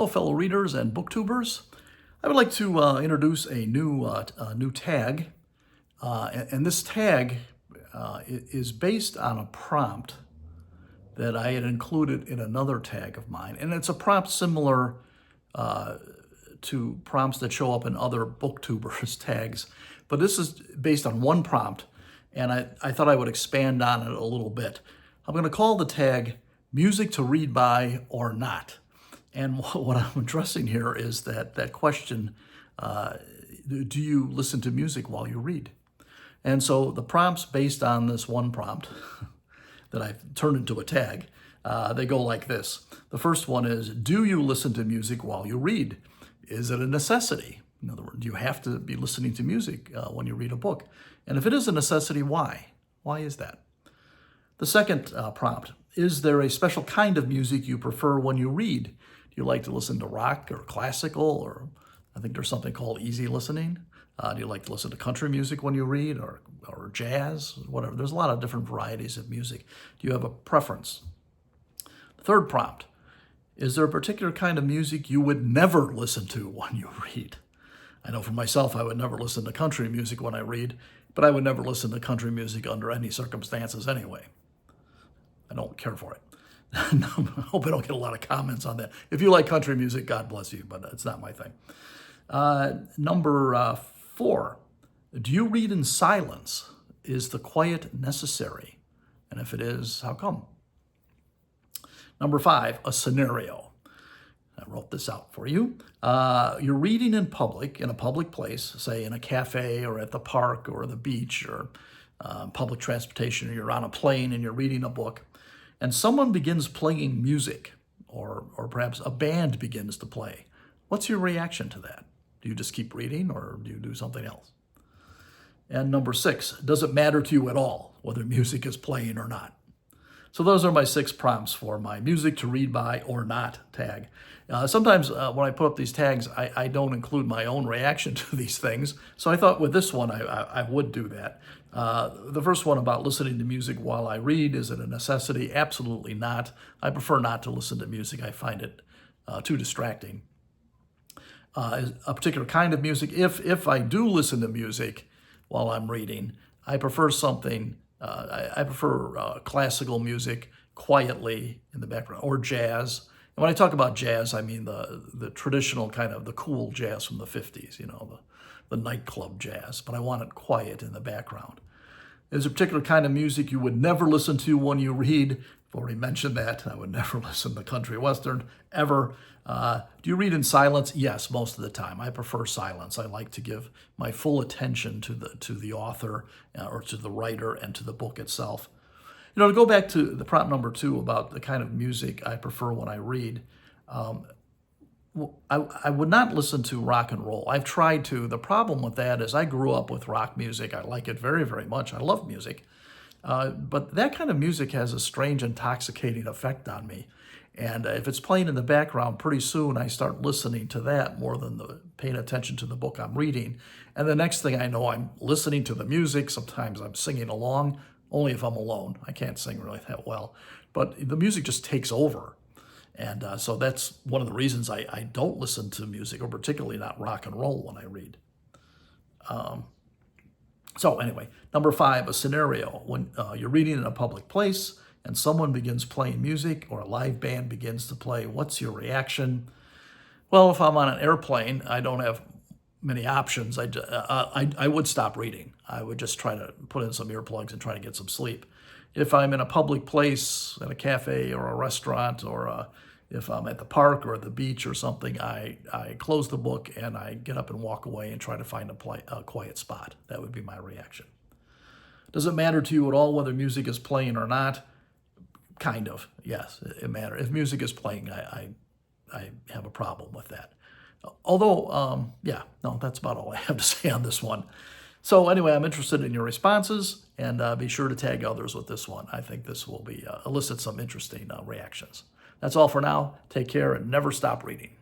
Hello, fellow readers and booktubers. I would like to introduce a new tag, and this tag is based on a prompt that I had included in another tag of mine, and it's a prompt similar to prompts that show up in other booktubers tags, but this is based on one prompt, and I thought I would expand on it a little bit. I'm going to call the tag "Music to Read By or Not." And what I'm addressing here is that question, do you listen to music while you read? And so the prompts based on this one prompt that I've turned into a tag, they go like this. The first one is, do you listen to music while you read? Is it a necessity? In other words, do you have to be listening to music when you read a book? And if it is a necessity, why? Why is that? The second prompt, is there a special kind of music you prefer when you read? Do you like to listen to rock or classical, or I think there's something called easy listening? Do you like to listen to country music when you read, or jazz, whatever? There's a lot of different varieties of music. Do you have a preference? The third prompt, is there a particular kind of music you would never listen to when you read? I know for myself, I would never listen to country music when I read, but I would never listen to country music under any circumstances anyway. I don't care for it. I hope I don't get a lot of comments on that. If you like country music, God bless you, but it's not my thing. Number 4, do you read in silence? Is the quiet necessary? And if it is, how come? Number 5, a scenario. I wrote this out for you. You're reading in public, in a public place, say in a cafe or at the park or the beach or public transportation, or you're on a plane and you're reading a book, and someone begins playing music, or perhaps a band begins to play. What's your reaction to that? Do you just keep reading, or do you do something else? And number 6, does it matter to you at all whether music is playing or not? So those are my 6 prompts for my music to read by or not tag. Sometimes when I put up these tags, I don't include my own reaction to these things. So I thought with this one, I would do that. The first one about listening to music while I read, is it a necessity? Absolutely not. I prefer not to listen to music. I find it too distracting. A particular kind of music, if I do listen to music while I'm reading, I prefer something, I prefer classical music quietly in the background, or jazz. And when I talk about jazz, I mean the traditional kind of the cool jazz from the 50s, you know, the nightclub jazz, but I want it quiet in the background. There's a particular kind of music you would never listen to when you read. I've already mentioned that. I would never listen to country western, ever. Do you read in silence? Yes, most of the time. I prefer silence. I like to give my full attention to the author or to the writer and to the book itself. You know, to go back to the prompt number 2 about the kind of music I prefer when I read, I would not listen to rock and roll. I've tried to. The problem with that is I grew up with rock music. I like it very, very much. I love music. But that kind of music has a strange intoxicating effect on me. And if it's playing in the background, pretty soon I start listening to that more than paying attention to the book I'm reading. And the next thing I know, I'm listening to the music. Sometimes I'm singing along, only if I'm alone. I can't sing really that well. But the music just takes over. And so that's one of the reasons I don't listen to music, or particularly not rock and roll, when I read. So anyway, number 5, a scenario. When you're reading in a public place and someone begins playing music, or a live band begins to play, what's your reaction? Well, if I'm on an airplane, I don't have many options. I would stop reading. I would just try to put in some earplugs and try to get some sleep. If I'm in a public place, at a cafe or a restaurant, or if I'm at the park or at the beach or something, I close the book and I get up and walk away and try to find a quiet spot. That would be my reaction. Does it matter to you at all whether music is playing or not? Kind of, yes, it matters. If music is playing, I have a problem with that. Although, yeah, no, that's about all I have to say on this one. So anyway, I'm interested in your responses, and be sure to tag others with this one. I think this will elicit some interesting reactions. That's all for now. Take care and never stop reading.